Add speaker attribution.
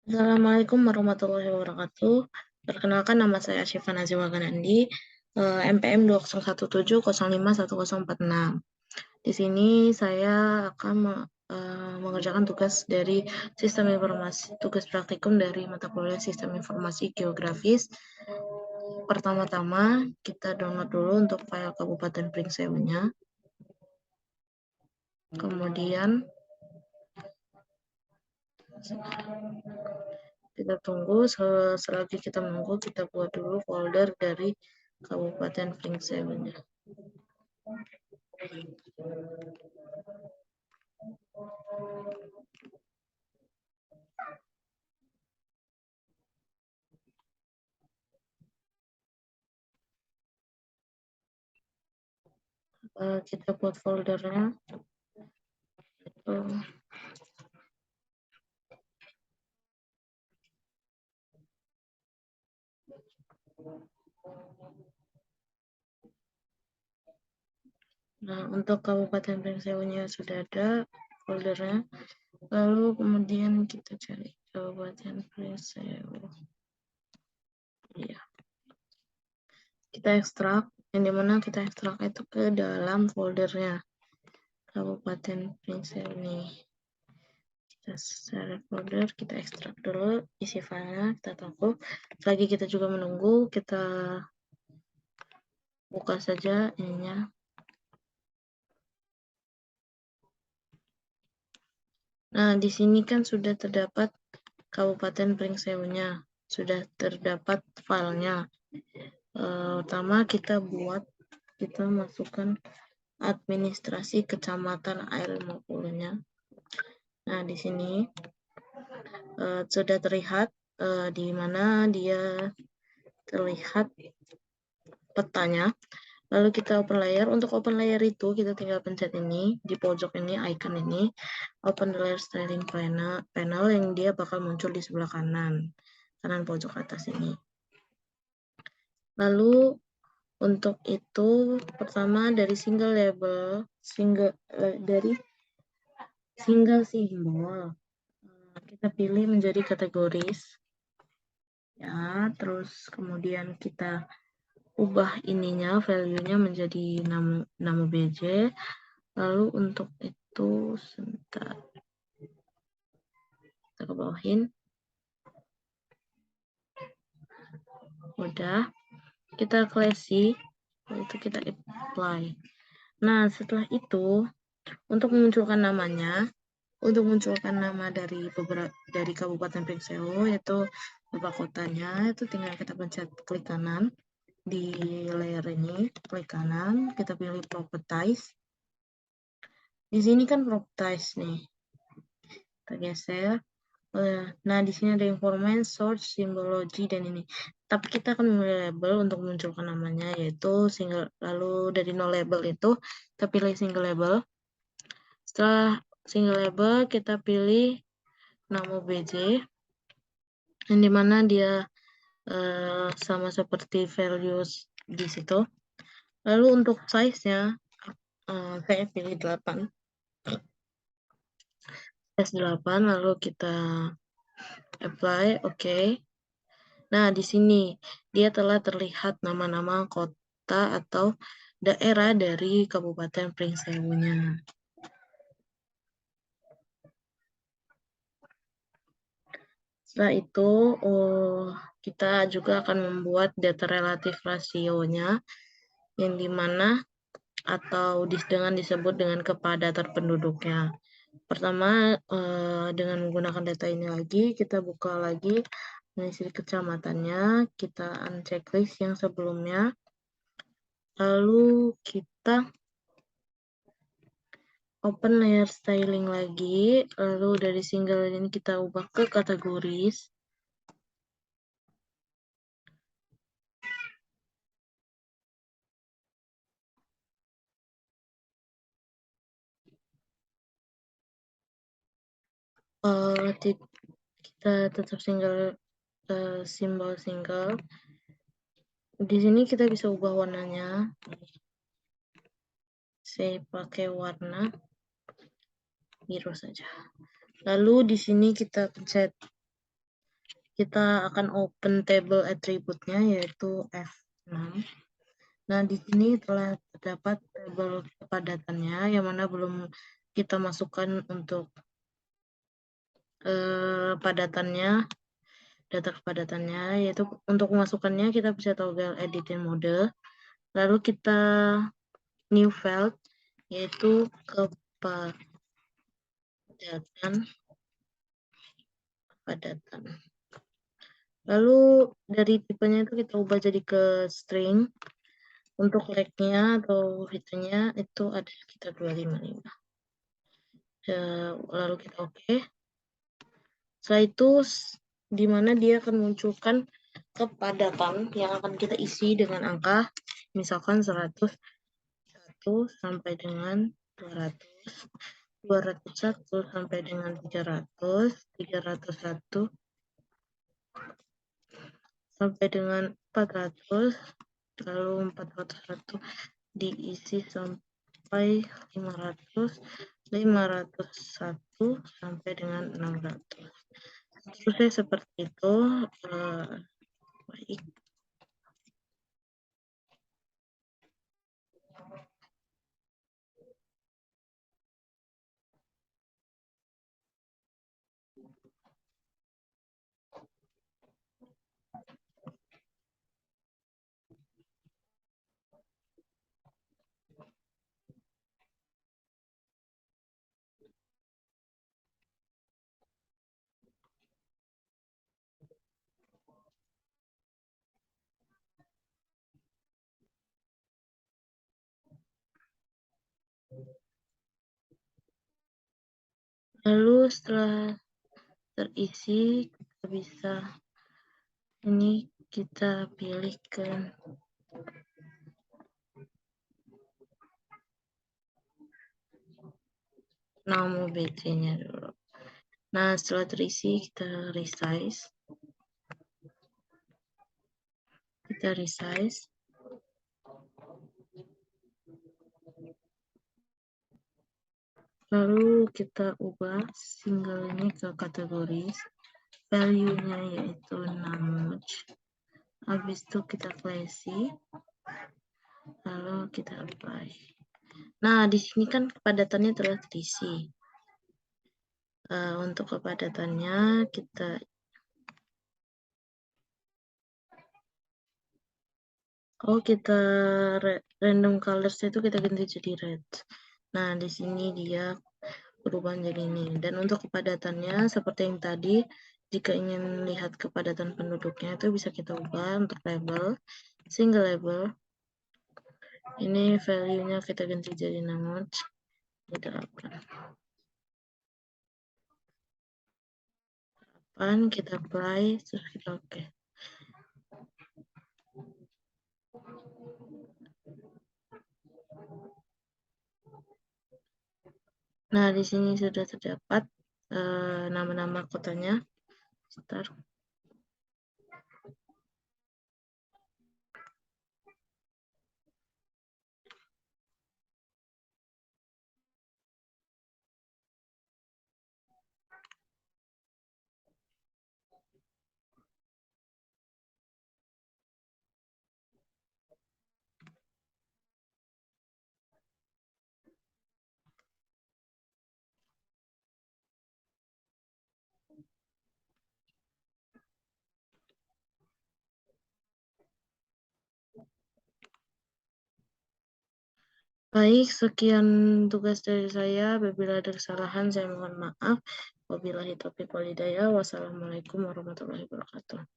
Speaker 1: Assalamualaikum warahmatullahi wabarakatuh. Perkenalkan, nama saya Syifa Nazima Ganandi, MPM 2017051046. Di sini saya akan mengerjakan tugas dari Sistem Informasi, tugas praktikum dari mata kuliah Sistem Informasi Geografis. Pertama-tama kita download dulu untuk file Kabupaten Pringseunya. Kemudian kita tunggu, selagi kita menunggu, kita buat dulu folder dari Kabupaten Pringseunya. Kita buat foldernya. Nah, untuk Kabupaten Pringseunya sudah ada foldernya. Lalu kemudian kita cari Kabupaten Pringseu. Iya. Kita ekstrak, yang dimana kita ekstrak itu ke dalam foldernya Kabupaten Pringseu nih. Kita select folder, kita ekstrak dulu isi filenya, kita tunggu. Selagi kita juga menunggu, kita buka saja ininya. Nah, di sini kan sudah terdapat Kabupaten Pringseunya, sudah terdapat filenya. Pertama kita masukkan administrasi Kecamatan AL50-nya. Nah, di sini sudah terlihat di mana dia terlihat petanya. Lalu kita open layer. Untuk open layer itu kita tinggal pencet ini di pojok ini, icon ini, open the layer styling panel yang dia bakal muncul di sebelah kanan pojok atas ini. Lalu untuk itu pertama dari single simbol kita pilih menjadi kategoris ya, terus kemudian kita ubah ininya, value-nya menjadi nama BJ. Lalu untuk itu sebentar, kita ke bawahin. Udah, kita classy, lalu itu kita apply. Nah, setelah itu untuk memunculkan namanya, nama dari Kabupaten Pringseu, yaitu beberapa kotanya, itu tinggal kita pencet klik kanan di layer ini, klik kanan, kita pilih properties. Di sini kan properties nih, kita geser. Nah, di sini ada information, source, symbology, dan ini. Tapi kita akan memilih label untuk memunculkan namanya, yaitu single. Lalu dari no label itu kita pilih single label. Setelah single label kita pilih nama BJ, yang dimana dia sama seperti values di situ. Lalu untuk size-nya saya pilih 8. Size 8, lalu kita apply, oke. Nah, di sini dia telah terlihat nama-nama kota atau daerah dari Kabupaten Pringseunya. Setelah itu, kita juga akan membuat data relatif rasionya, yang dimana atau dengan disebut dengan kepadatan penduduknya. Pertama, dengan menggunakan data ini lagi, kita buka lagi mengisi kecamatannya, kita uncheck list yang sebelumnya, lalu kita open layer styling lagi, lalu dari single ini kita ubah ke kategoris. Kita tetap simbol single. Di sini kita bisa ubah warnanya. Saya pakai warna biru saja. Lalu di sini kita pencet kita akan open table attribute-nya yaitu F6. Nah, di sini telah terdapat tabel kepadatannya yang mana belum kita masukkan untuk padatannya, data kepadatannya, yaitu untuk memasukkannya kita bisa toggle editing mode, lalu kita new field yaitu kepadatan. Lalu dari tipenya itu kita ubah jadi ke string. Untuk length-nya atau width-nya itu ada sekitar 255. Lalu kita oke. Setelah itu di mana dia akan munculkan kepadatan yang akan kita isi dengan angka misalkan 101 sampai dengan 200, 201 sampai dengan 300, 301 sampai dengan 400, lalu 401 diisi sampai 500, 501 sampai dengan 600. Terusnya seperti itu. Baik. Lalu setelah terisi kita bisa ini kita pilihkan nama BC-nya dulu. Nah, setelah terisi kita resize. Lalu kita ubah single ini ke kategori value-nya yaitu namuj. Habis itu kita classy, lalu kita apply. Nah, di sini kan kepadatannya telah terisi. Untuk kepadatannya kita random colors itu kita ganti jadi red. Nah, di sini dia berubah menjadi ini. Dan untuk kepadatannya seperti yang tadi, jika ingin lihat kepadatan penduduknya itu bisa kita ubah untuk label, single label. Ini value-nya kita ganti jadi namuj. Kita apply, terus kita oke. Nah, di sini sudah terdapat nama-nama kotanya. Sebentar. Baik, sekian tugas dari saya. Apabila ada kesalahan, saya mohon maaf. Wabillahi taufiq wal hidayah. Wassalamualaikum warahmatullahi wabarakatuh.